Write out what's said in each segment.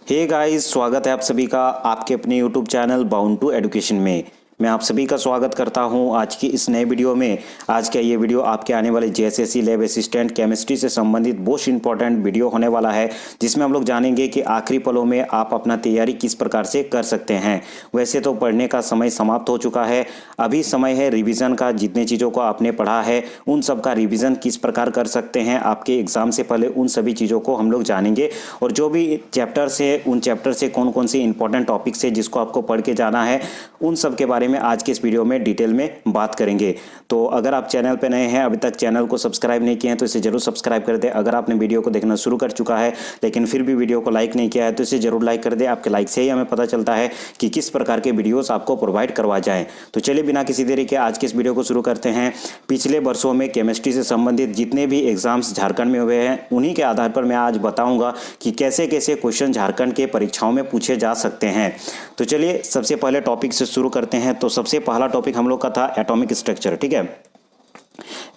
Hey guys, स्वागत है आप सभी का आपके अपने YouTube channel Bound to Education में। मैं आप सभी का स्वागत करता हूं आज की इस नए वीडियो में। आज का ये वीडियो आपके आने वाले जेएसएससी लैब असिस्टेंट केमिस्ट्री से संबंधित बहुत इंपॉर्टेंट वीडियो होने वाला है, जिसमें हम लोग जानेंगे कि आखिरी पलों में आप अपना तैयारी किस प्रकार से कर सकते हैं। वैसे तो पढ़ने का समय समाप्त हो चुका है, अभी समय है रिविज़न का। जितने चीज़ों को आपने पढ़ा है उन सब का रिविज़न किस प्रकार कर सकते हैं आपके एग्ज़ाम से पहले, उन सभी चीज़ों को हम लोग जानेंगे। और जो भी चैप्टर्स है उन चैप्टर से कौन कौन से इंपॉर्टेंट टॉपिक्स है जिसको आपको पढ़ के जाना है, उन सब के बारे में आज के इस वीडियो में डिटेल में बात करेंगे। तो अगर आप चैनल पर नए हैं, अभी तक चैनल को सब्सक्राइब नहीं किए हैं तो इसे जरूर सब्सक्राइब कर दें। अगर आपने वीडियो को देखना शुरू कर चुका है लेकिन फिर भी वीडियो को लाइक नहीं किया है तो इसे जरूर लाइक कर दें। आपके लाइक से ही हमें पता चलता है कि किस प्रकार के वीडियोस आपको प्रोवाइड करवा जाएं। तो चलिए बिना किसी देरी के आज के इस वीडियो को शुरू करते हैं। पिछले वर्षों में केमिस्ट्री से संबंधित जितने भी एग्जाम्स झारखंड में हुए हैं उन्हीं के आधार पर मैं आज बताऊंगा कि कैसे कैसे क्वेश्चन झारखंड के परीक्षाओं में पूछे जा सकते हैं। तो चलिए सबसे पहले टॉपिक से शुरू करते हैं। तो सबसे पहला टॉपिक हम लोग का था एटॉमिक स्ट्रक्चर। ठीक है,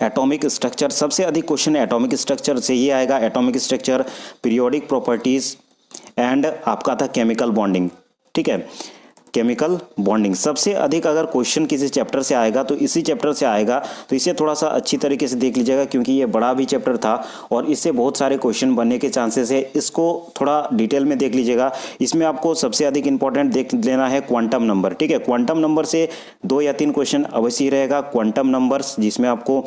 एटॉमिक स्ट्रक्चर, सबसे अधिक क्वेश्चन एटॉमिक स्ट्रक्चर से ही आएगा। Atomic structure, periodic properties and आपका था केमिकल बॉन्डिंग। ठीक है, केमिकल बॉन्डिंग सबसे अधिक अगर क्वेश्चन किसी चैप्टर से आएगा तो इसी चैप्टर से आएगा। तो इसे थोड़ा सा अच्छी तरीके से देख लीजिएगा क्योंकि ये बड़ा भी चैप्टर था और इससे बहुत सारे क्वेश्चन बनने के चांसेस है। इसको थोड़ा डिटेल में देख लीजिएगा। इसमें आपको सबसे अधिक इंपॉर्टेंट देख लेना है क्वांटम नंबर। ठीक है, क्वांटम नंबर से 2 या 3 क्वेश्चन अवश्य ही रहेगा। क्वांटम नंबर्स, जिसमें आपको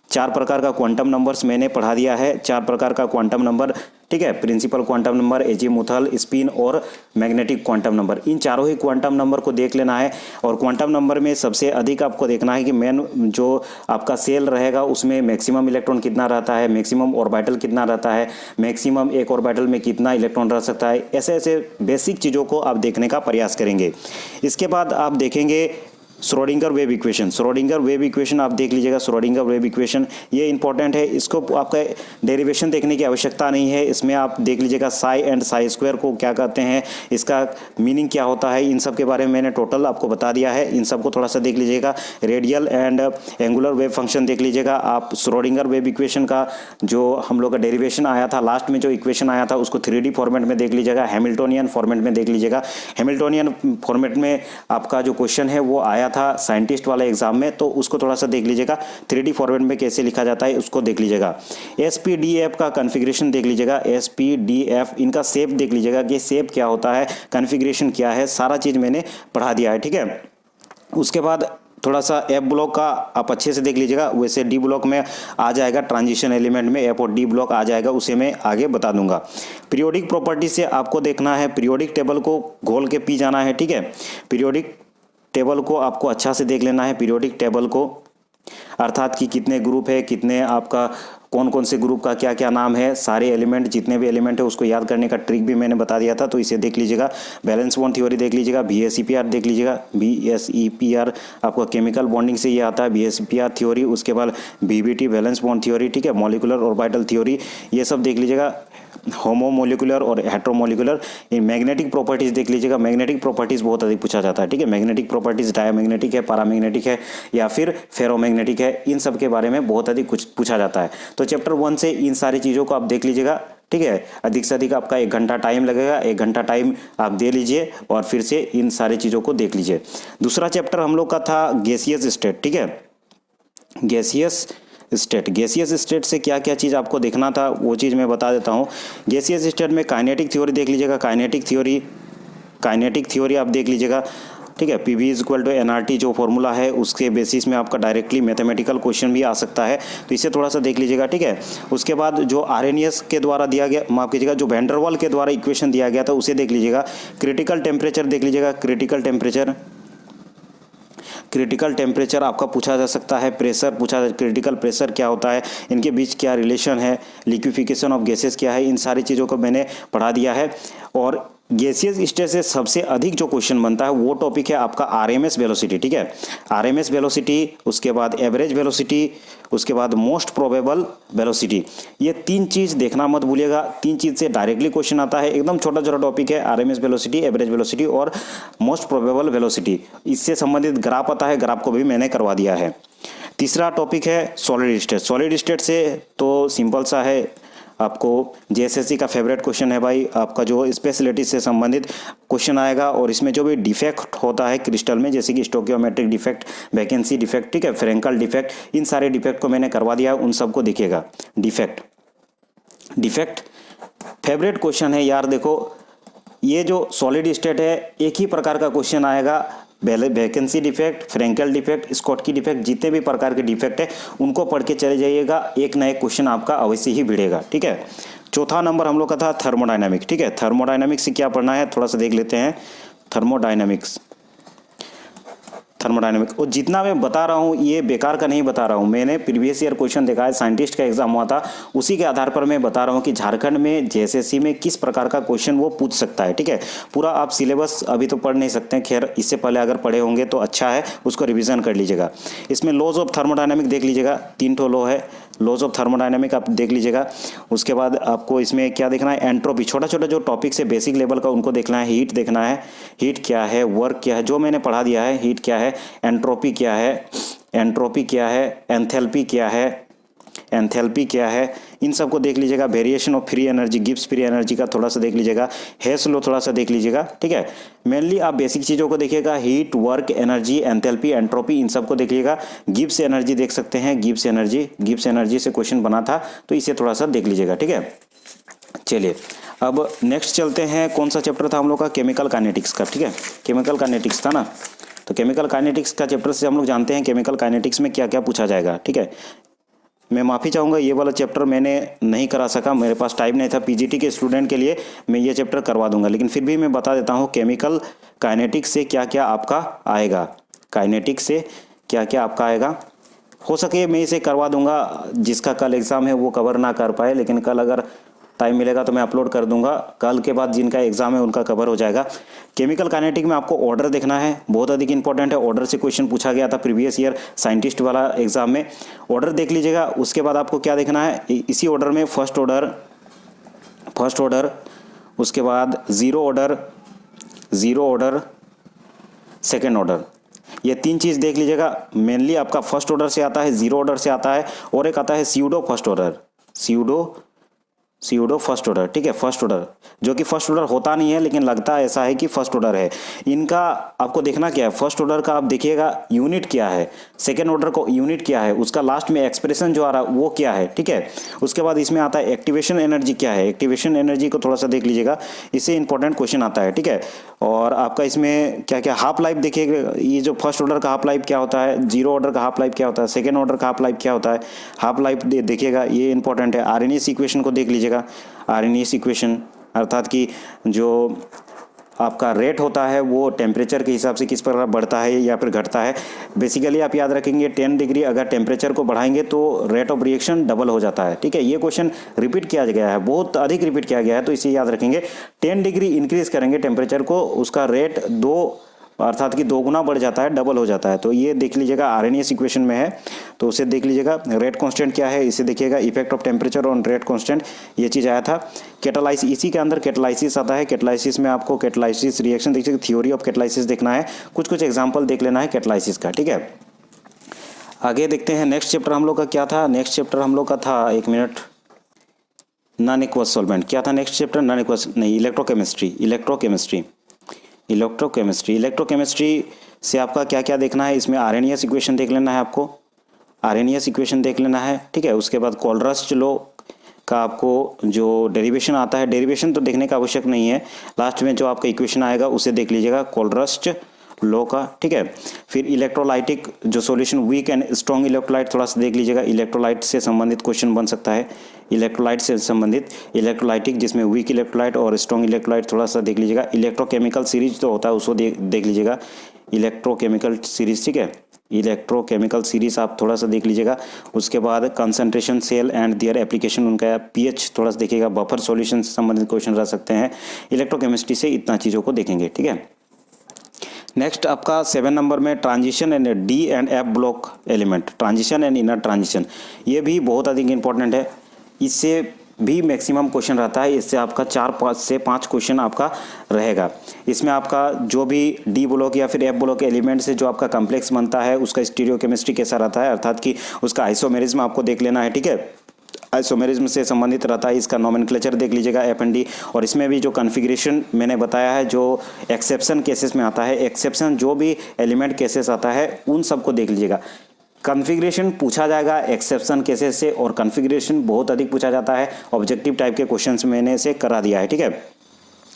4 प्रकार का क्वांटम नंबर्स मैंने पढ़ा दिया है। 4 प्रकार का क्वांटम नंबर, ठीक है, principal quantum number, azimuthal, spin और मैग्नेटिक क्वांटम नंबर। इन चारों ही क्वांटम नंबर को देख लेना है। और क्वांटम नंबर में सबसे अधिक आपको देखना है कि मेन जो आपका सेल रहेगा उसमें मैक्सिमम इलेक्ट्रॉन कितना रहता है, मैक्सिमम ऑर्बिटल कितना रहता है, मैक्सिमम एक ऑर्बिटल में कितना इलेक्ट्रॉन रह सकता है। ऐसे ऐसे बेसिक चीज़ों को आप देखने का प्रयास करेंगे। इसके बाद आप देखेंगे Schrodinger wave equation. Schrodinger wave equation आप देख लीजिएगा। श्रोडिंगर वेव इक्वेशन ये इंपॉर्टेंट है, इसको आपका डेरिवेशन देखने की आवश्यकता नहीं है। इसमें आप देख लीजिएगा साई एंड साई स्क्वायर को क्या कहते हैं, इसका मीनिंग क्या होता है, इन सब के बारे में मैंने टोटल आपको बता दिया है। इन सब को थोड़ा सा देख लीजिएगा। Radial and angular wave function देख लीजिएगा आप। श्रोडिंगर वेव इक्वेशन का जो हम लोग का डेरिवेशन आया था, लास्ट में जो इक्वेशन आया था उसको 3D फॉर्मेट में देख लीजिएगा, हैमिल्टोनियन फॉर्मेट में देख लीजिएगा। हैमिल्टोनियन फॉर्मेट में आपका जो क्वेश्चन है वो आया था साइंटिस्ट वाले एग्जाम में, तो उसको थोड़ा सा देख लीजिएगा। 3D फॉर्मेट में कैसे लिखा जाता है उसको देख लीजिएगा। एसपीडीएफ का कॉन्फ़िगरेशन देख लीजिएगा। एसपीडीएफ इनका शेप देख लीजिएगा कि शेप क्या होता है, कॉन्फ़िगरेशन क्या है, सारा चीज़ मैंने पढ़ा दिया है। ठीक है, उसके बाद थोड़ा सा एफ ब्लॉक का आप अच्छे से देख लीजिएगा। वैसे डी ब्लॉक में आ जाएगा, ट्रांजिशन एलिमेंट में एफ और डी ब्लॉक आ जाएगा, उसे मैं आगे बता दूंगा। पीरियोडिक प्रॉपर्टी से आपको देखना है, पीरियोडिक टेबल को घोल के पी जाना है। ठीक है, पीरियोडिक टेबल को आपको अच्छा से देख लेना है। पीरियोडिक टेबल को अर्थात कि कितने ग्रुप है, कितने आपका कौन कौन से ग्रुप का क्या क्या नाम है, सारे एलिमेंट जितने भी एलिमेंट है उसको याद करने का ट्रिक भी मैंने बता दिया था, तो इसे देख लीजिएगा। बैलेंस बॉन्ड थ्योरी देख लीजिएगा। बीएसईपीआर देख लीजिएगा। बीएसईपीआर आपका केमिकल बॉन्डिंग से ये आता है, बीएसईपीआर थ्योरी। उसके बाद बीबीटी बैलेंस बॉन्ड थ्योरी, ठीक है, मॉलिक्यूलर ऑर्बिटल थ्योरी, ये सब देख लीजिएगा। होमोमोलिकुलर और हेट्रोमोलिकुलर। इन मैग्नेटिक प्रॉपर्टीज देख लीजिएगा। मैग्नेटिक प्रॉपर्टीज बहुत अधिक पूछा जाता है। ठीक है, मैग्नेटिक प्रॉपर्टीज डायमैग्नेटिक है, पैरामैग्नेटिक है या फिर फेरोमैग्नेटिक है, इन सब के बारे में बहुत अधिक कुछ पूछा जाता है। तो चैप्टर 1 से इन सारी चीज़ों को आप देख लीजिएगा। ठीक है, अधिक से अधिक आपका 1 घंटा टाइम लगेगा। 1 घंटा टाइम आप दे लीजिए और फिर से इन सारी चीज़ों को देख लीजिए। दूसरा चैप्टर हम लोग का था गैसियस स्टेट। ठीक है, गैसियस स्टेट। गैसियस स्टेट से क्या क्या चीज़ आपको देखना था वो चीज़ मैं बता देता हूँ। गैसियस स्टेट में काइनेटिक थ्योरी देख लीजिएगा। काइनेटिक थ्योरी आप देख लीजिएगा। ठीक है, P V is equal to NRT जो फॉर्मूला है उसके बेसिस में आपका डायरेक्टली मैथमेटिकल क्वेश्चन भी आ सकता है, तो इसे थोड़ा सा देख लीजिएगा। ठीक है, उसके बाद जो आरएनएस के द्वारा दिया गया, माफ कीजिएगा, जो वैन डर वाल के द्वारा इक्वेशन दिया गया था उसे देख लीजिएगा। क्रिटिकल टेम्परेचर देख लीजिएगा। क्रिटिकल टेम्परेचर आपका पूछा जा सकता है। प्रेशर पूछा जा, क्रिटिकल प्रेशर क्या होता है, इनके बीच क्या रिलेशन है, लिक्विफिकेशन ऑफ गैसेस क्या है, इन सारी चीज़ों को मैंने पढ़ा दिया है। और गैसियस स्टेट से सबसे अधिक जो क्वेश्चन बनता है वो टॉपिक है आपका आरएमएस वेलोसिटी। ठीक है, आरएमएस वेलोसिटी, उसके बाद एवरेज वेलोसिटी, उसके बाद मोस्ट प्रोबेबल वेलोसिटी। ये 3 चीज़ देखना मत भूलिएगा। 3 चीज़ से डायरेक्टली क्वेश्चन आता है। एकदम छोटा छोटा टॉपिक है, आरएमएस वेलोसिटी, एवरेज वेलोसिटी और मोस्ट प्रोबेबल वेलोसिटी। इससे संबंधित ग्राफ आता है, ग्राफ को भी मैंने करवा दिया है। तीसरा टॉपिक है सॉलिड स्टेट। सॉलिड स्टेट से तो सिंपल सा है, आपको जेएसएससी का फेवरेट क्वेश्चन है भाई, आपका जो स्पेशलिटी से संबंधित क्वेश्चन आएगा। और इसमें जो भी डिफेक्ट होता है क्रिस्टल में, जैसे कि स्टोकियोमेट्रिक डिफेक्ट, वैकेंसी डिफेक्ट, ठीक है, फ्रेंकल डिफेक्ट, इन सारे डिफेक्ट को मैंने करवा दिया, उन सबको दिखेगा। डिफेक्ट फेवरेट क्वेश्चन है यार। देखो ये जो सॉलिड स्टेट है, एक ही प्रकार का क्वेश्चन आएगा, vacancy defect, Frenkel defect, Schottky defect, जितने भी प्रकार के डिफेक्ट है उनको पढ़ के चले जाइएगा, एक ना एक क्वेश्चन आपका अवश्य ही भिड़ेगा, ठीक है। चौथा नंबर हम लोग का था थर्मोडायनामिक्स, ठीक है। थर्मोडायनामिक्स से क्या पढ़ना है थोड़ा सा देख लेते हैं। थर्मोडायनामिक्स और जितना मैं बता रहा हूँ ये बेकार का नहीं बता रहा हूँ, मैंने प्रीवियस ईयर क्वेश्चन देखा है, साइंटिस्ट का एग्जाम हुआ था, उसी के आधार पर मैं बता रहा हूँ कि झारखंड में जेएसएससी में किस प्रकार का क्वेश्चन वो पूछ सकता है, ठीक है। पूरा आप सिलेबस अभी तो पढ़ नहीं सकते हैं, खैर इससे पहले अगर पढ़े होंगे तो अच्छा है, उसको रिविजन कर लीजिएगा। इसमें लॉज ऑफ थर्मोडायनामिक देख लीजिएगा, 3 ठो लॉ है, लॉज ऑफ थर्मोडायनामिक आप देख लीजिएगा। उसके बाद आपको इसमें क्या देखना है, एंट्रोपी, छोटा छोटा जो टॉपिक्स है बेसिक लेवल का उनको देखना है। हीट देखना है, हीट क्या है, वर्क क्या है, जो मैंने पढ़ा दिया है, हीट क्या है, एंट्रोपी क्या है, एंथैल्पी क्या है, इन सबको देख लीजिएगा। Variation of free energy, Gibbs free energy का थोड़ा सा देख लीजिएगा। हेस लॉ थोड़ा सा देख लीजिएगा, ठीक है। मेनली आप बेसिक चीज़ों को देखिएगा, heat, work, energy, enthalpy, entropy, इन सबको देखिएगा। गिब्स एनर्जी देख सकते हैं, गिब्स एनर्जी से क्वेश्चन बना था, तो इसे थोड़ा सा देख लीजिएगा, ठीक है। चलिए अब नेक्स्ट चलते हैं, कौन सा चैप्टर था हम लोग का, केमिकल काइनेटिक्स का, ठीक है। केमिकल काइनेटिक्स था ना, तो केमिकल काइनेटिक्स का चैप्टर से हम लोग जानते हैं केमिकल काइनेटिक्स में क्या क्या पूछा जाएगा, ठीक है। मैं माफ़ी चाहूँगा, ये वाला चैप्टर मैंने नहीं करा सका, मेरे पास टाइम नहीं था। पीजीटी के स्टूडेंट के लिए मैं ये चैप्टर करवा दूंगा, लेकिन फिर भी मैं बता देता हूँ केमिकल काइनेटिक्स से क्या क्या आपका आएगा, काइनेटिक्स से क्या क्या आपका आएगा। हो सके मैं इसे करवा दूंगा, जिसका कल एग्ज़ाम है वो कवर ना कर पाए, लेकिन कल अगर टाइम मिलेगा तो मैं अपलोड कर दूंगा, कल के बाद जिनका एग्जाम है उनका कवर हो जाएगा। केमिकल काइनेटिक में आपको ऑर्डर देखना है, बहुत अधिक इंपॉर्टेंट है। ऑर्डर से क्वेश्चन पूछा गया था प्रीवियस ईयर साइंटिस्ट वाला एग्जाम में, ऑर्डर देख लीजिएगा। उसके बाद आपको क्या देखना है, इसी ऑर्डर में फर्स्ट ऑर्डर, उसके बाद जीरो ऑर्डर, सेकेंड ऑर्डर, ये 3 चीज़ देख लीजिएगा। मेनली आपका फर्स्ट ऑर्डर से आता है, जीरो ऑर्डर से आता है, और एक आता है स्यूडो फर्स्ट ऑर्डर, ठीक है। फर्स्ट ऑर्डर जो कि फर्स्ट ऑर्डर होता नहीं है, लेकिन लगता ऐसा है कि फर्स्ट ऑर्डर है। इनका आपको देखना क्या है, फर्स्ट ऑर्डर का आप देखिएगा यूनिट क्या है, सेकेंड ऑर्डर को यूनिट क्या है, उसका लास्ट में एक्सप्रेशन जो आ रहा है वो क्या है, ठीक है। उसके बाद इसमें आता है एक्टिवेशन एनर्जी क्या है, एक्टिवेशन एनर्जी को थोड़ा सा देख लीजिएगा, इससे इंपॉर्टेंट क्वेश्चन आता है, ठीक है। और आपका इसमें क्या क्या हाफ लाइफ देखिएगा, ये जो फर्स्ट ऑर्डर का हाफ लाइफ क्या होता है, जीरो ऑर्डर का हाफ लाइफ क्या होता है, सेकेंड ऑर्डर का हाफ लाइफ क्या होता है, हाफ लाइफ देखिएगा, ये इंपॉर्टेंट है। आरएनएस इक्वेशन को देख लीजिएगा, आरएनएस इक्वेशन अर्थात कि जो आपका रेट होता है वो टेम्परेचर के हिसाब से किस प्रकार बढ़ता है या फिर घटता है। बेसिकली आप याद रखेंगे 10 डिग्री अगर टेम्परेचर को बढ़ाएंगे तो रेट ऑफ रिएक्शन डबल हो जाता है, ठीक है। ये क्वेश्चन रिपीट किया गया है, बहुत अधिक रिपीट किया गया है, तो इसे याद रखेंगे। 10 डिग्री इंक्रीज करेंगे टेम्परेचर को, उसका रेट 2 अर्थात कि 2 गुना बढ़ जाता है, डबल हो जाता है। तो ये देख लीजिएगा, आरएनएस इक्वेशन में है, तो उसे देख लीजिएगा। रेट कांस्टेंट क्या है इसे देखिएगा, effect of temperature on rate constant, ये चीज़ आया था। कैटालाइसिस, इसी के अंदर कैटालाइसिस आता है। कैटालाइसिस में आपको कैटालाइसिस रिएक्शन देखिए, थ्योरी ऑफ कैटालाइसिस देखना है, कुछ एग्जाम्पल देख लेना है कैटालाइसिस का, ठीक है। आगे देखते हैं नेक्स्ट चैप्टर हम लोग का क्या था। नेक्स्ट चैप्टर हम लोग का था, एक मिनट, नॉन एक्वस सॉल्वेंट। क्या था नेक्स्ट चैप्टर, नॉन एक्वस नहीं, इलेक्ट्रोकेमिस्ट्री से आपका क्या क्या देखना है, इसमें आरएनएस इक्वेशन देख लेना है आपको, आरएनएस इक्वेशन देख लेना है, ठीक है। उसके बाद कोलरस्ट लॉ का आपको जो डेरिवेशन आता है, डेरिवेशन तो देखने का आवश्यक नहीं है, लास्ट में जो आपका इक्वेशन आएगा उसे देख लीजिएगा, कोलरस्ट लॉ का, ठीक है। फिर इलेक्ट्रोलाइटिक जो solution, weak and strong electrolyte थोड़ा सा देख लीजिएगा, इलेक्ट्रोलाइट से संबंधित क्वेश्चन बन सकता है, इलेक्ट्रोलाइट से संबंधित, इलेक्ट्रोलाइटिक जिसमें वीक इलेक्ट्रोलाइट और स्ट्रॉन्ग इलेक्ट्रोलाइट थोड़ा सा देख लीजिएगा। इलेक्ट्रोकेमिकल सीरीज तो होता है उसको देख लीजिएगा, इलेक्ट्रोकेमिकल सीरीज, ठीक है। इलेक्ट्रोकेमिकल सीरीज आप थोड़ा सा देख लीजिएगा। उसके बाद concentration cell and their application, उनका पीएच थोड़ा सा देखिएगा, बफर सॉल्यूशन से संबंधित क्वेश्चन रह सकते हैं। इलेक्ट्रोकेमिस्ट्री से इतना चीज़ों को देखेंगे, ठीक है। नेक्स्ट आपका 7 नंबर में transition and D and F block element, transition and inner transition, ये भी बहुत अधिक इंपॉर्टेंट है, इससे भी मैक्सिमम क्वेश्चन रहता है। इससे आपका 4 से 5 क्वेश्चन आपका रहेगा। इसमें आपका जो भी डी ब्लॉक या फिर एफ ब्लॉक एलिमेंट से जो आपका कॉम्प्लेक्स बनता है उसका स्टीरियोकेमिस्ट्री कैसा रहता है, अर्थात कि उसका आइसोमेरिज्म आपको देख लेना है, ठीक है। आइसोमेरिज्म से संबंधित रहता है, इसका नोमेनक्लेचर देख लीजिएगा एफ&डी। और इसमें भी जो कॉन्फ़िगरेशन मैंने बताया है, जो एक्सेप्शन केसेस में आता है, एक्सेप्शन जो भी एलिमेंट केसेस आता है उन सबको देख लीजिएगा। कॉन्फ़िगरेशन पूछा जाएगा एक्सेप्शन केसेस से, और कॉन्फ़िगरेशन बहुत अधिक पूछा जाता है। ऑब्जेक्टिव टाइप के क्वेश्चंस मैंने से करा दिया है, ठीक है।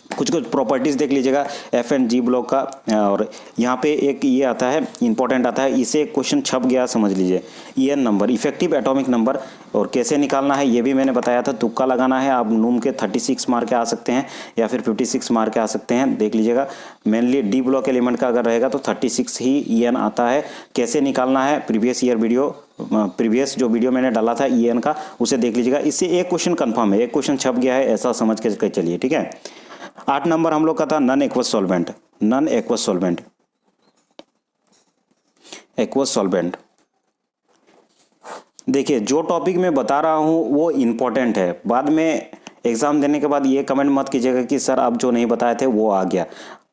कुछ कुछ प्रॉपर्टीज़ देख लीजिएगा एफ एंड जी ब्लॉक का। और यहाँ पे एक ये आता है, इंपॉर्टेंट आता है, इसे क्वेश्चन छप गया समझ लीजिए। EAN number, effective atomic number, और कैसे निकालना है ये भी मैंने बताया था। तुक्का लगाना है, आप नूम के 36 मार्क के आ सकते हैं या फिर 56 मार्क के आ सकते हैं, देख लीजिएगा। मेनली डी ब्लॉक एलिमेंट का अगर रहेगा तो 36 ही ईएन आता है। कैसे निकालना है, प्रीवियस जो वीडियो मैंने डाला था ईएन का, उसे देख लीजिएगा। इससे एक क्वेश्चन कन्फर्म है, एक क्वेश्चन छप गया है, ऐसा समझ के चलिए, ठीक है। 8 नंबर हम लोग का था non aqueous solvent. Non aqueous solvent, aqueous solvent, देखिए जो टॉपिक मैं बता रहा हूं वो इंपॉर्टेंट है। बाद में एग्जाम देने के बाद ये कमेंट मत कीजिएगा कि सर आप जो नहीं बताए थे वो आ गया।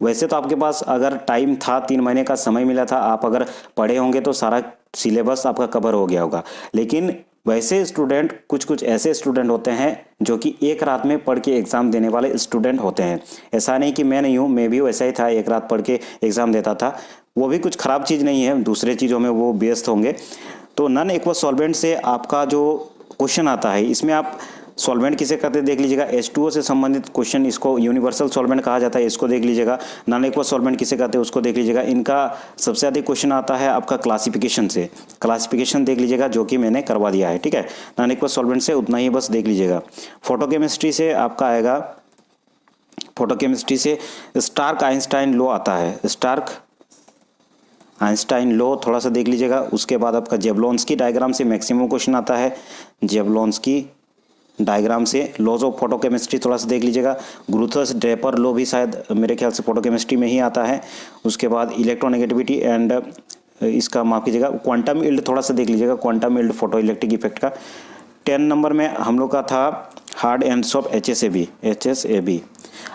वैसे तो आपके पास अगर टाइम था, 3 महीने का समय मिला था, आप अगर पढ़े होंगे तो सारा सिलेबस आपका कवर हो गया होगा। लेकिन वैसे स्टूडेंट, कुछ ऐसे स्टूडेंट होते हैं जो कि एक रात में पढ़ के एग्ज़ाम देने वाले स्टूडेंट होते हैं। ऐसा नहीं कि मैं नहीं हूँ, मैं भी वैसा ही था, एक रात पढ़ के एग्ज़ाम देता था। वो भी कुछ ख़राब चीज़ नहीं है, दूसरे चीज़ों में वो व्यस्त होंगे। तो नॉन एक्वस सॉल्वेंट से आपका जो क्वेश्चन आता है, इसमें आप सॉल्वेंट किसे कहते हैं देख लीजिएगा। H2O से संबंधित क्वेश्चन, इसको यूनिवर्सल सॉल्वेंट कहा जाता है, इसको देख लीजिएगा। नॉन एक्वस सॉल्वेंट किसे कहते हैं उसको देख लीजिएगा। इनका सबसे अधिक क्वेश्चन आता है आपका क्लासिफिकेशन से, क्लासिफिकेशन देख लीजिएगा, जो कि मैंने करवा दिया है, ठीक है। नॉन एक्वस सॉल्वेंट से उतना ही बस देख लीजिएगा। फोटोकेमिस्ट्री से आपका आएगा, फोटोकेमिस्ट्री से स्टार्क आइंस्टाइन लॉ आता है, स्टार्क आइंस्टाइन लॉ थोड़ा सा देख लीजिएगा। उसके बाद आपका जेवलॉन्स्की डायग्राम से मैक्सिमम क्वेश्चन आता है, जेवलॉन्स्की डायग्राम से। लॉज ऑफ फोटोकेमिस्ट्री थोड़ा सा देख लीजिएगा। ग्रुथस ड्रेपर लॉ भी शायद मेरे ख्याल से फोटोकेमिस्ट्री में ही आता है। उसके बाद इलेक्ट्रोनेगेटिविटी एंड इसका माफ कीजिएगा, क्वांटम यील्ड थोड़ा सा देख लीजिएगा, quantum yield photo electric effect का। 10 नंबर में हम लोग का था hard and soft HSAB,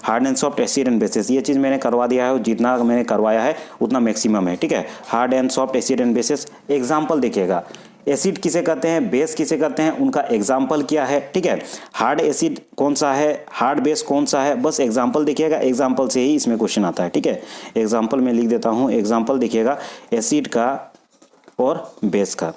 hard and soft acid and bases. ये चीज़ मैंने करवा दिया है, जितना मैंने करवाया है उतना मैक्सिमम है, ठीक है। Hard and soft acid and bases, example देखिएगा। एसिड किसे कहते हैं, बेस किसे कहते हैं, उनका एग्जाम्पल क्या है, ठीक है। हार्ड एसिड कौन सा है, हार्ड बेस कौन सा है, बस एग्जाम्पल देखिएगा। एग्जाम्पल से ही इसमें क्वेश्चन आता है, ठीक है। एग्जाम्पल मैं लिख देता हूँ, एग्जाम्पल देखिएगा एसिड का और बेस का,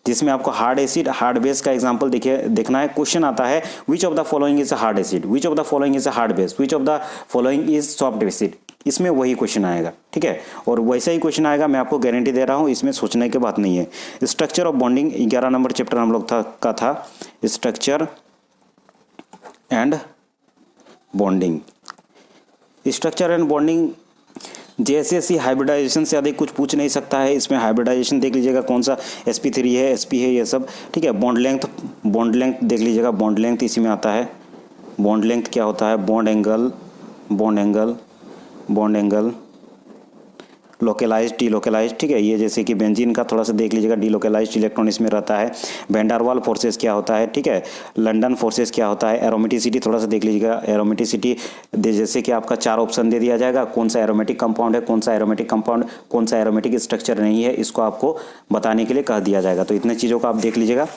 जिसमें आपको हार्ड एसिड, हार्ड बेस का एग्जांपल देखिए देखना है। क्वेश्चन आता है which of the following is a hard acid, which of the following is a hard base, which of the following is soft acid, इसमें वही क्वेश्चन आएगा, ठीक है। और वैसा ही क्वेश्चन आएगा, मैं आपको गारंटी दे रहा हूँ, इसमें सोचने की बात नहीं है। Structure of bonding 11 number chapter हम लोग का था structure and bonding. Structure and bonding जैसे हाइब्रिडाइजेशन से अधिक कुछ पूछ नहीं सकता है। इसमें हाइब्रिडाइजेशन देख लीजिएगा, कौन सा sp3 है, sp है, ये सब, ठीक है। बॉन्ड लेंथ देख लीजिएगा, बॉन्ड लेंथ इसी में आता है। बॉन्ड लेंथ क्या होता है, बॉन्ड एंगल, लोकेलाइज्ड, डीलोकेलाइज्ड, ठीक है। ये जैसे कि बेंजीन का थोड़ा सा देख लीजिएगा, डीलोकेलाइज्ड इलेक्ट्रॉन इसमें रहता है। वैंडरवाल फोर्सेस क्या होता है, ठीक है। लंडन फोर्सेस क्या होता है। एरोमेटिसिटी थोड़ा सा देख लीजिएगा। एरोमेटिसिटी जैसे कि आपका 4 ऑप्शन दे दिया जाएगा, कौन सा एरोमेटिक कंपाउंड है, कौन सा एरोमेटिक कंपाउंड, कौन सा एरोमेटिक स्ट्रक्चर नहीं है, इसको आपको बताने के लिए कह दिया जाएगा। तो इतने चीज़ों का आप देख लीजिएगा।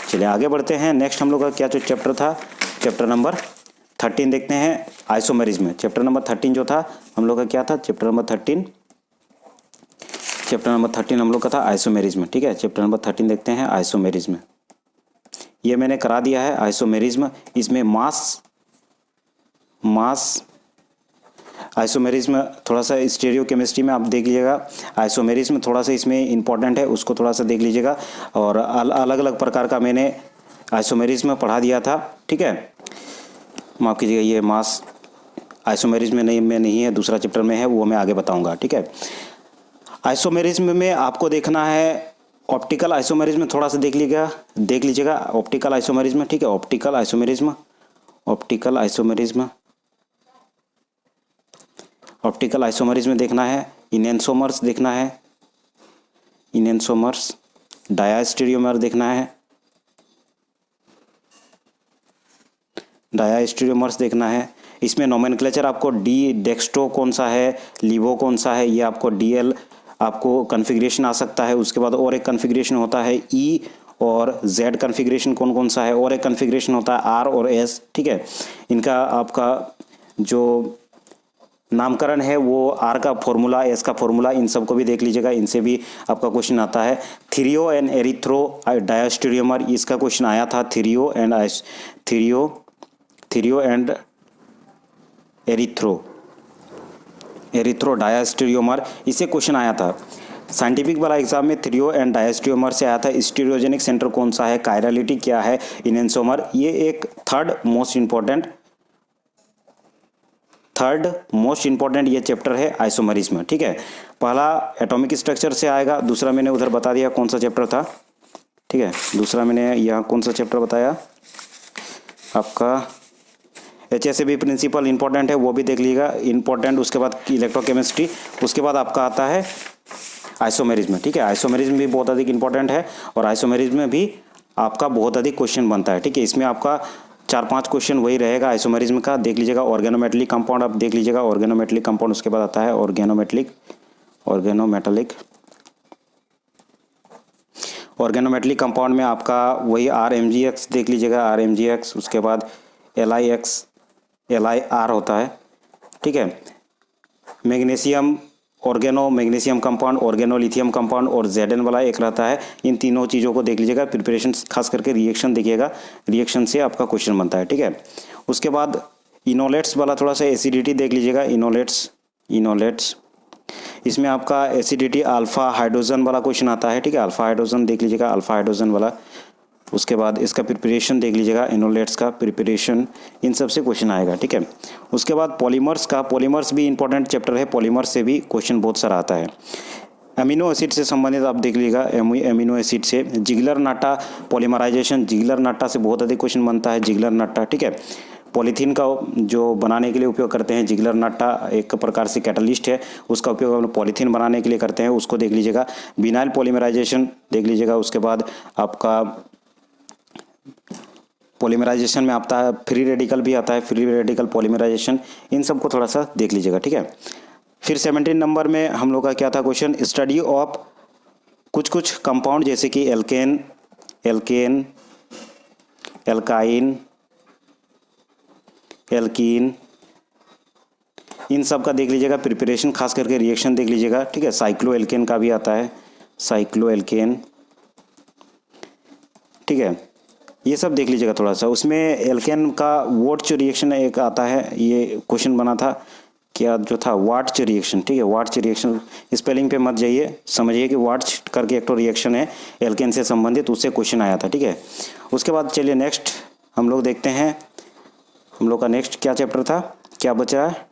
चलिए आगे बढ़ते हैं। नेक्स्ट हम लोग का क्या जो चैप्टर था, चैप्टर नंबर 13 देखते हैं, आइसोमेरिज्म। चैप्टर नंबर 13 जो था हम लोग का क्या था, चैप्टर नंबर 13 हम लोग का था आइसोमेरिज्म, ठीक है। चैप्टर नंबर 13 देखते हैं, आइसोमेरिज्म। ये मैंने करा दिया है आइसोमेरिज्म। इसमें मास आइसोमेरिज्म थोड़ा सा स्टीरियोकेमिस्ट्री में आप देख लीजिएगा। आइसोमेरिज्म थोड़ा सा इसमें इंपॉर्टेंट है, उसको थोड़ा सा देख लीजिएगा। और अलग अलग प्रकार का मैंने आइसोमेरिज्म पढ़ा दिया था, ठीक है। माफ़ कीजिएगा, ये मास आइसोमेरिज्म में नहीं है, दूसरा चैप्टर में है, वो मैं आगे बताऊंगा, ठीक है। आइसोमेरिज्म में आपको देखना है ऑप्टिकल आइसोमेरिज्म, थोड़ा सा देख लीजिएगा ऑप्टिकल आइसोमेरिज्म, ठीक है। ऑप्टिकल आइसोमेरिज्म देखना है। इनेंसोमर्स देखना है, डायास्टीरियोमर देखना है, इसमें नोमेनक्लेचर आपको डेक्स्ट्रो कौन सा है, लिवो कौन सा है, ये आपको DL आपको कॉन्फ़िगरेशन आ सकता है। उसके बाद और एक कॉन्फ़िगरेशन होता है E और Z कन्फिग्रेशन कौन कौन सा है, और एक कन्फिग्रेशन होता है R और S, ठीक है। इनका आपका जो नामकरण है वो R का फॉर्मूला, S का फॉर्मूला, इन सब को भी देख लीजिएगा, इनसे भी आपका क्वेश्चन आता है। थीरियो एंड एरिथ्रो डायस्टेरियोमर, इसका क्वेश्चन आया था, थीरियो एंड एरिथ्रो डायस्टेरियोमर, इससे क्वेश्चन आया था साइंटिफिक वाला एग्जाम में। थीरियो एंड डायस्टेरियोमर से आया था। स्टीरियोजेनिक सेंटर कौन सा है, कायरलिटी क्या है, इनेंसोमर। ये एक थर्ड मोस्ट इंपॉर्टेंट ये चैप्टर है आइसोमरिज्म, ठीक है। पहला एटॉमिक स्ट्रक्चर से आएगा, दूसरा मैंने उधर बता दिया कौन सा चैप्टर था, ठीक है। दूसरा मैंने यहाँ कौन सा चैप्टर बताया आपका, HSAB प्रिंसिपल इंपॉर्टेंट है, वो भी देख लीजिएगा इंपॉर्टेंट। उसके बाद इलेक्ट्रोकेमिस्ट्री, उसके बाद आपका आता है आइसोमेरिज्म, ठीक है। आइसोमेरिज्म भी बहुत अधिक इंपॉर्टेंट है और आइसोमेरिज्म में भी आपका बहुत अधिक क्वेश्चन बनता है, ठीक है। इसमें आपका 4-5 क्वेश्चन वही रहेगा आइसोमेरिज्म का, देख लीजिएगा। ऑर्गेनोमेटेलिक कंपाउंड आप देख लीजिएगा, ऑर्गेनोमेटेलिक कंपाउंड, उसके बाद आता है ऑर्गेनोमेटेलिक कंपाउंड में आपका वही RMgX देख लीजिएगा, RMgX, उसके बाद LiR होता है, ठीक है। Magnesium magnesium compound, organolithium compound और Zn वाला एक रहता है। इन तीनों चीज़ों को देख लीजिएगा। प्रिपरेशन खास करके रिएक्शन देखिएगा, रिएक्शन से आपका क्वेश्चन बनता है, ठीक है। उसके बाद इनोलेट्स वाला थोड़ा सा एसिडिटी देख लीजिएगा, इनोलेट्स, इसमें आपका एसिडिटी अल्फा हाइड्रोजन वाला क्वेश्चन आता है, ठीक है। अल्फा हाइड्रोजन देख लीजिएगा, अल्फा हाइड्रोजन वाला। उसके बाद इसका प्रिपरेशन देख लीजिएगा, इनोलेट्स का प्रिपरेशन, इन सब से क्वेश्चन आएगा, ठीक है। उसके बाद पॉलीमर्स भी इंपॉर्टेंट चैप्टर है, पॉलीमर्स से भी क्वेश्चन बहुत सारा आता है। अमीनो एसिड से संबंधित आप देख लीजिएगा, अमीनो एसिड से Ziegler Natta polymerization, Ziegler Natta से बहुत अधिक क्वेश्चन बनता है, जिगलर नाटा, ठीक है। पॉलीथीन का जो बनाने के लिए उपयोग करते हैं, जिगलर नाटा एक प्रकार से कैटलिस्ट है, उसका उपयोग हम पॉलीथीन बनाने के लिए करते हैं, उसको देख लीजिएगा। विनाइल पॉलीमराइजेशन देख लीजिएगा। उसके बाद आपका पॉलीमराइजेशन में आता है फ्री रेडिकल भी आता है, फ्री रेडिकल पॉलीमराइजेशन, इन सब को थोड़ा सा देख लीजिएगा, ठीक है। फिर 17 नंबर में हम लोग का क्या था क्वेश्चन, स्टडी ऑफ कुछ कंपाउंड जैसे कि एल्केन, एल्काइन, एल्कीन, इन सब का देख लीजिएगा। प्रिपरेशन खास करके रिएक्शन देख लीजिएगा, ठीक है। साइक्लोएल्केन का भी आता है, साइक्लोएल्केन, ठीक है। ये सब देख लीजिएगा थोड़ा सा। उसमें एल्केन का वार्ट्ज रिएक्शन एक आता है, ये क्वेश्चन बना था क्या जो था, वार्ट्ज रिएक्शन, ठीक है। वार्ट्ज रिएक्शन, स्पेलिंग पे मत जाइए, समझिए कि वार्ट्ज करके एक तो रिएक्शन है एल्केन से संबंधित, उससे क्वेश्चन आया था, ठीक है। उसके बाद चलिए नेक्स्ट हम लोग देखते हैं, हम लोग का नेक्स्ट क्या चैप्टर था, क्या बचा है,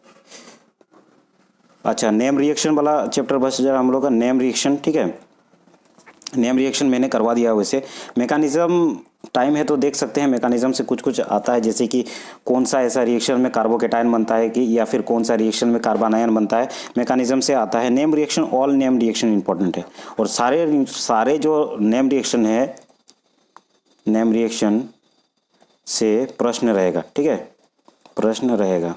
अच्छा नेम रिएक्शन वाला चैप्टर बच जा हम लोग का, नेम रिएक्शन, ठीक है। नेम रिएक्शन मैंने करवा दिया वैसे। मैकेनिज्म टाइम है तो देख सकते हैं, मैकेनिज्म से कुछ आता है, जैसे कि कौन सा ऐसा रिएक्शन में कार्बोकेटायन बनता है कि, या फिर कौन सा रिएक्शन में कार्बोनायन बनता है, मैकेनिज्म से आता है। Name reaction, all name reaction important है, और सारे जो नेम रिएक्शन है, नेम रिएक्शन से प्रश्न रहेगा, ठीक है, प्रश्न रहेगा।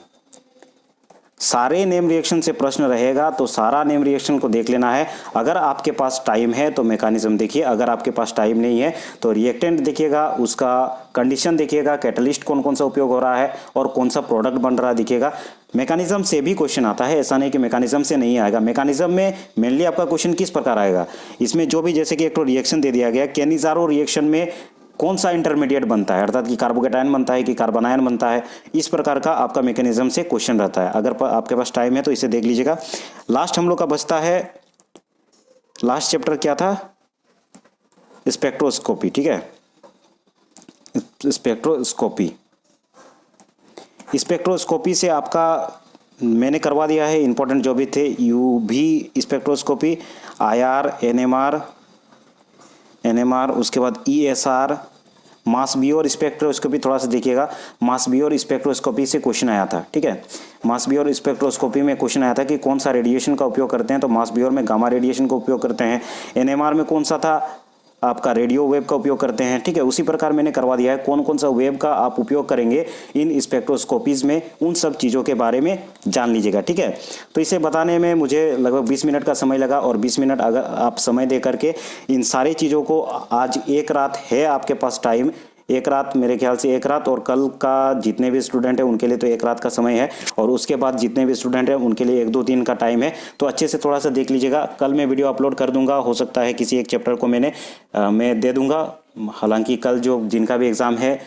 सारे नेम रिएक्शन से प्रश्न रहेगा, तो सारा नेम रिएक्शन को देख लेना है। अगर आपके पास टाइम है तो मैकेनिज्म देखिए, अगर आपके पास टाइम नहीं है तो रिएक्टेंट देखिएगा, उसका कंडीशन देखिएगा, कैटलिस्ट कौन कौन सा उपयोग हो रहा है और कौन सा प्रोडक्ट बन रहा है दिखेगा। मैकेनिज्म से भी क्वेश्चन आता है, ऐसा नहीं कि मैकेनिज्म से नहीं आएगा। मैकेनिज्म में मेनली आपका क्वेश्चन किस प्रकार आएगा, इसमें जो भी जैसे कि एक तो रिएक्शन दे दिया गया, केनिज़ारो रिएक्शन में कौन सा इंटरमीडिएट बनता है, अर्थात कि कार्बोकेटायन बनता है कि कार्बोनायन बनता है, इस प्रकार का आपका मैकेनिज्म से क्वेश्चन रहता है। अगर आपके पास टाइम है तो इसे देख लीजिएगा। लास्ट हम लोग का बचता है, लास्ट चैप्टर क्या था, स्पेक्ट्रोस्कोपी, ठीक है। स्पेक्ट्रोस्कोपी से आपका मैंने करवा दिया है, इंपॉर्टेंट जो भी थे, यूवी स्पेक्ट्रोस्कोपी, IR, NMR, उसके बाद ESR, मास बियोर स्पेक्ट्रोस्कोपी थोड़ा सा देखिएगा। मास बियोर स्पेक्ट्रोस्कोपी से क्वेश्चन आया था, ठीक है। मास बियोर स्पेक्ट्रोस्कोपी में क्वेश्चन आया था कि कौन सा रेडिएशन का उपयोग करते हैं, तो मास बियोर में गामा रेडिएशन का उपयोग करते हैं। NMR में कौन सा था, आपका रेडियो वेव का उपयोग करते हैं, ठीक है, उसी प्रकार मैंने करवा दिया है। कौन कौन सा वेव का आप उपयोग करेंगे इन स्पेक्ट्रोस्कोपीज़ में, उन सब चीज़ों के बारे में जान लीजिएगा, ठीक है। तो इसे बताने में मुझे लगभग 20 मिनट का समय लगा, और 20 मिनट अगर आप समय दे करके इन सारी चीज़ों को, आज एक रात है आपके पास टाइम, एक रात, मेरे ख्याल से एक रात, और कल का जितने भी स्टूडेंट हैं उनके लिए तो एक रात का समय है, और उसके बाद जितने भी स्टूडेंट हैं उनके लिए 1-2 दिन का टाइम है। तो अच्छे से थोड़ा सा देख लीजिएगा। कल मैं वीडियो अपलोड कर दूंगा, हो सकता है किसी एक चैप्टर को मैं दे दूंगा। हालांकि कल जो जिनका भी एग्ज़ाम है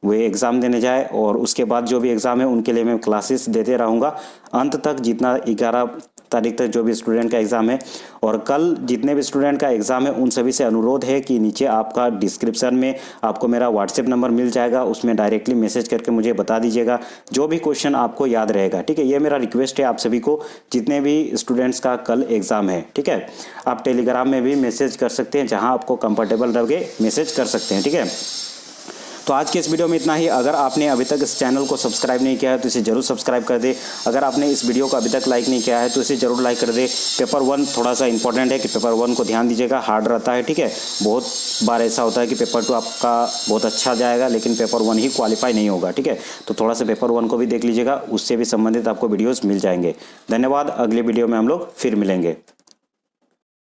वे एग्ज़ाम देने जाए, और उसके बाद जो भी एग्ज़ाम है उनके लिए मैं क्लासेस देते रहूँगा अंत तक, जितना 11 तारीख तक जो भी स्टूडेंट का एग्ज़ाम है। और कल जितने भी स्टूडेंट का एग्ज़ाम है उन सभी से अनुरोध है कि नीचे आपका डिस्क्रिप्शन में आपको मेरा व्हाट्सएप नंबर मिल जाएगा, उसमें डायरेक्टली मैसेज करके मुझे बता दीजिएगा जो भी क्वेश्चन आपको याद रहेगा, ठीक है। ये मेरा रिक्वेस्ट है आप सभी को, जितने भी स्टूडेंट्स का कल एग्ज़ाम है, ठीक है। आप टेलीग्राम में भी मैसेज कर सकते हैं, जहाँ आपको कंफर्टेबल लगे मैसेज कर सकते हैं, ठीक है। तो आज के इस वीडियो में इतना ही। अगर आपने अभी तक इस चैनल को सब्सक्राइब नहीं किया है तो इसे जरूर सब्सक्राइब कर दे। अगर आपने इस वीडियो को अभी तक लाइक नहीं किया है तो इसे जरूर लाइक कर दे। पेपर 1 थोड़ा सा इंपॉर्टेंट है कि पेपर 1 को ध्यान दीजिएगा, हार्ड रहता है, ठीक है। बहुत बार ऐसा होता है कि पेपर 2 आपका बहुत अच्छा जाएगा लेकिन पेपर 1 ही क्वालिफाई नहीं होगा, ठीक है। तो थोड़ा सा पेपर 1 को भी देख लीजिएगा, उससे भी संबंधित आपको वीडियोज़ मिल जाएंगे। धन्यवाद। अगले वीडियो में हम लोग फिर मिलेंगे।